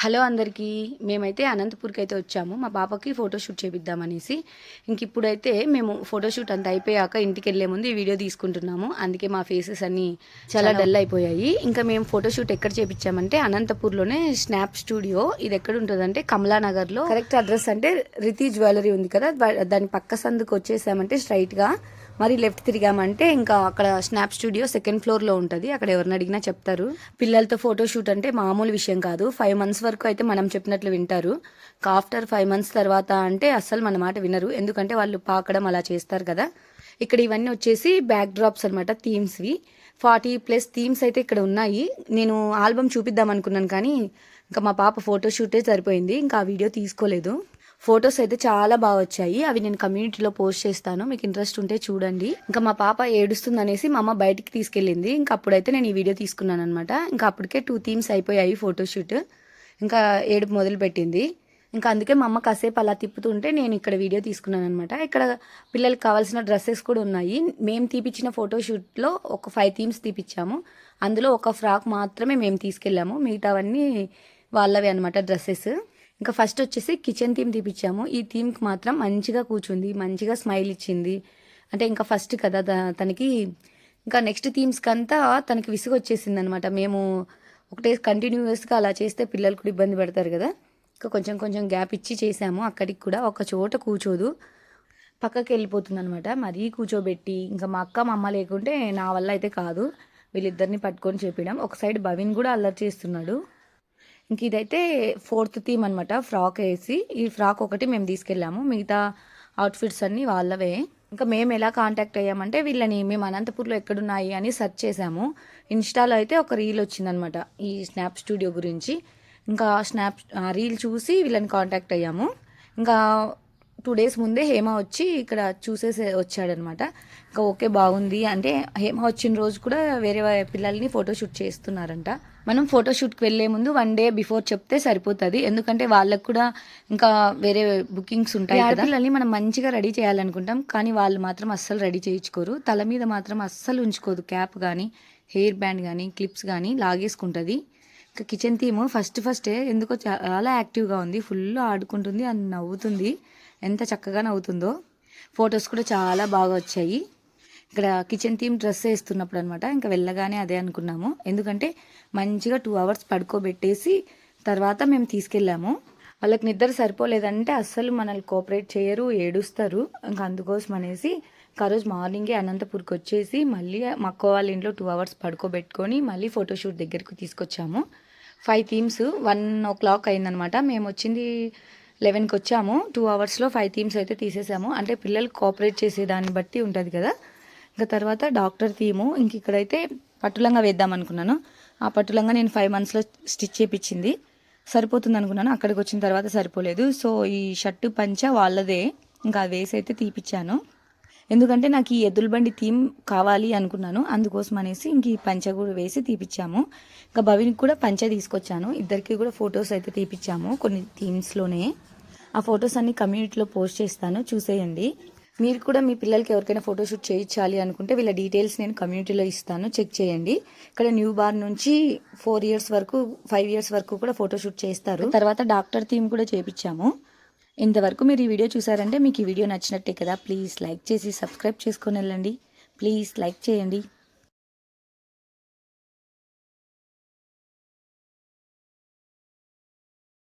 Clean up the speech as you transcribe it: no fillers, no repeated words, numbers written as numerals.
Hello అందరికీ. మేమైతే అనంతపూర్కి అయితే వచ్చాము మా పాపకి ఫోటోషూట్ చేపిద్దామనేసి. ఇప్పుడైతే మేము ఫోటోషూట్ అంతా అయిపోయాక ఇంటికి వెళ్ళే ముందు ఈ వీడియో తీసుకుంటున్నాము. అందుకే మా ఫేసెస్ అన్నీ చాలా డల్ అయిపోయాయి. ఇంకా మేము ఫోటోషూట్ ఎక్కడ చేపించామంటే అనంతపూర్లోనే స్నాప్ స్టూడియో. ఇది ఎక్కడ ఉంటుందంటే కమలానగర్లో. కరెక్ట్ అడ్రస్ అంటే రితి జ్యువెలరీ ఉంది కదా, దాని పక్క సందుకు వచ్చేసామంటే స్ట్రైట్గా మరి లెఫ్ట్ తిరిగామంటే ఇంకా అక్కడ స్నాప్ స్టూడియో సెకండ్ ఫ్లోర్లో ఉంటుంది. అక్కడ ఎవరిని అడిగినా చెప్తారు. పిల్లలతో ఫోటోషూట్ అంటే మామూలు విషయం కాదు. 5 months వరకు అయితే మనం చెప్పినట్లు వింటారు. ఆఫ్టర్ 5 months తర్వాత అంటే అస్సలు మన మాట వినరు. ఎందుకంటే వాళ్ళు పాకడం అలా చేస్తారు కదా. ఇక్కడ ఇవన్నీ వచ్చేసి బ్యాక్ డ్రాప్స్ అనమాట, థీమ్స్వి. 40+ థీమ్స్ అయితే ఇక్కడ ఉన్నాయి. నేను ఆల్బమ్ చూపిద్దాం అనుకున్నాను కానీ ఇంకా మా పాప ఫోటోషూటే సరిపోయింది. ఇంకా ఆ వీడియో తీసుకోలేదు. ఫొటోస్ అయితే చాలా బాగా వచ్చాయి. అవి నేను కమ్యూనిటీలో పోస్ట్ చేస్తాను, మీకు ఇంట్రెస్ట్ ఉంటే చూడండి. ఇంకా మా పాప ఏడుస్తుంది అనేసి మా అమ్మ బయటికి తీసుకెళ్ళింది. ఇంకా అప్పుడైతే నేను ఈ వీడియో తీసుకున్నాను అనమాట. ఇంకా అప్పటికే 2 థీమ్స్ అయిపోయాయి ఫోటోషూట్. ఇంకా ఏడుపు మొదలు పెట్టింది. ఇంకా అందుకే మా అమ్మ కాసేపు అలా తిప్పుతుంటే నేను ఇక్కడ వీడియో తీసుకున్నాను అనమాట. ఇక్కడ పిల్లలకి కావాల్సిన డ్రెస్సెస్ కూడా ఉన్నాయి. మేము తీపిచ్చిన ఫోటోషూట్లో ఒక 5 థీమ్స్ తీపిచ్చాము. అందులో ఒక ఫ్రాక్ మాత్రమే మేము తీసుకెళ్ళాము, మిగతావన్నీ వాళ్ళవి అనమాట డ్రెస్సెస్. ఇంకా ఫస్ట్ వచ్చేసి కిచెన్ థీమ్ తీపిచ్చాము. ఈ థీమ్కి మాత్రం మంచిగా కూర్చుంది, మంచిగా స్మైల్ ఇచ్చింది. అంటే ఇంకా ఫస్ట్ కదా తనకి. ఇంకా నెక్స్ట్ థీమ్స్కి అంతా తనకి విసుగు వచ్చేసింది అనమాట. మేము ఒకటే కంటిన్యూస్గా అలా చేస్తే పిల్లలు కూడా ఇబ్బంది పడతారు కదా. ఇంకా కొంచెం కొంచెం గ్యాప్ ఇచ్చి చేసాము. అక్కడికి కూడా ఒక చోట కూర్చోదు, పక్కకి వెళ్ళిపోతుంది అనమాట. మరీ కూర్చోబెట్టి ఇంకా మా అక్క మా అమ్మ లేకుంటే నా వల్ల అయితే కాదు వీళ్ళిద్దరిని పట్టుకొని చేపించడం. ఒక సైడ్ భవిన్ కూడా అల్లరి చేస్తున్నాడు. ఇంక ఇదైతే 4th థీమ్ అనమాట, ఫ్రాక్ వేసి. ఈ ఫ్రాక్ ఒకటి మేము తీసుకెళ్ళాము, మిగతా అవుట్ఫిట్స్ అన్నీ వాళ్ళవే. ఇంకా మేము ఎలా కాంటాక్ట్ అయ్యామంటే వీళ్ళని మేము అనంతపూర్లో ఎక్కడున్నాయి అని సెర్చ్ చేసాము. ఇన్స్టాలో అయితే ఒక రీల్ వచ్చిందనమాట ఈ స్నాప్ స్టూడియో గురించి. ఇంకా రీల్ చూసి వీళ్ళని కాంటాక్ట్ అయ్యాము. ఇంకా 2 days ముందే హేమ వచ్చి ఇక్కడ చూసేసి వచ్చాడనమాట. ఇంకా ఓకే బాగుంది అంటే హేమ వచ్చిన రోజు కూడా వేరే పిల్లల్ని ఫోటోషూట్ చేస్తున్నారంట. మనం ఫోటోషూట్కి వెళ్ళే ముందు 1 day బిఫోర్ చెప్తే సరిపోతుంది. ఎందుకంటే వాళ్ళకు కూడా ఇంకా వేరే బుకింగ్స్ ఉంటాయి కదా. పిల్లల్ని మనం మంచిగా రెడీ చేయాలనుకుంటాం కానీ వాళ్ళు మాత్రం అస్సలు రెడీ చేయించుకోరు. తల మీద మాత్రం అస్సలు ఉంచుకోదు, క్యాప్ కానీ హెయిర్ బ్యాండ్ కానీ క్లిప్స్ కానీ లాగేసుకుంటుంది. ఇంకా కిచెన్ థీమ్ ఫస్టే ఎందుకో చాలా యాక్టివ్గా ఉంది, ఫుల్ ఆడుకుంటుంది అని నవ్వుతుంది. ఎంత చక్కగా నవ్వుతుందో. ఫొటోస్ కూడా చాలా బాగా వచ్చాయి. ఇక్కడ కిచెన్ థీమ్ డ్రెస్ వేస్తున్నప్పుడు అనమాట. ఇంకా వెళ్ళగానే అదే అనుకున్నాము, ఎందుకంటే మంచిగా 2 hours పడుకోబెట్టేసి తర్వాత మేము తీసుకెళ్ళాము. వాళ్ళకి నిద్ర సరిపోలేదంటే అస్సలు మనల్ని కోఆపరేట్ చేయరు, ఏడుస్తారు. ఇంకా అందుకోసం అనేసి ఆ రోజు మార్నింగే అనంతపూర్కి వచ్చేసి మళ్ళీ మా అక్క వాళ్ళ ఇంట్లో 2 hours పడుకోబెట్టుకొని మళ్ళీ ఫోటోషూట్ దగ్గరికి తీసుకొచ్చాము. 5 థీమ్స్ 1 o'clock అయిందనమాట. మేము వచ్చింది 11కి వచ్చాము. 2 hours 5 థీమ్స్ అయితే తీసేసాము. అంటే పిల్లలు కోఆపరేట్ చేసే దాన్ని బట్టి ఉంటుంది కదా. ఇంకా తర్వాత డాక్టర్ థీము. ఇంక ఇక్కడైతే పట్టులంగా వేద్దాం అనుకున్నాను. ఆ పట్టులంగా నేను 5 months స్టిచ్ చేయించింది, సరిపోతుంది అనుకున్నాను. అక్కడికి వచ్చిన తర్వాత సరిపోలేదు. సో ఈ షర్టు పంచ వాళ్ళదే. ఇంకా అది వేసి అయితే తీపిచ్చాను. ఎందుకంటే నాకు ఈ ఎద్దుల బండి థీమ్ కావాలి అనుకున్నాను, అందుకోసం అనేసి ఇంక ఈ పంచ కూడా వేసి తీపిచ్చాము. ఇంకా భవినికి కూడా పంచ తీసుకొచ్చాను. ఇద్దరికి కూడా ఫొటోస్ అయితే తీపిచ్చాము కొన్ని థీమ్స్లోనే. ఆ ఫొటోస్ అన్ని కమ్యూనిటీలో పోస్ట్ చేస్తాను, చూసేయండి. మీరు కూడా మీ పిల్లలకి ఎవరికైనా ఫోటోషూట్ చేయించాలి అనుకుంటే వీళ్ళ డీటెయిల్స్ నేను కమ్యూనిటీలో ఇస్తాను, చెక్ చేయండి. ఇక్కడ న్యూ బార్ నుంచి 4 years వరకు 5 years వరకు కూడా ఫోటోషూట్ చేస్తారు. తర్వాత డాక్టర్ థీమ్ కూడా చేయించాము. ఇంతవరకు మీరు ఈ వీడియో చూసారంటే మీకు ఈ వీడియో నచ్చినట్టే కదా. ప్లీజ్ లైక్ చేసి సబ్స్క్రైబ్ చేసుకొని వెళ్ళండి. ప్లీజ్ లైక్ చేయండి.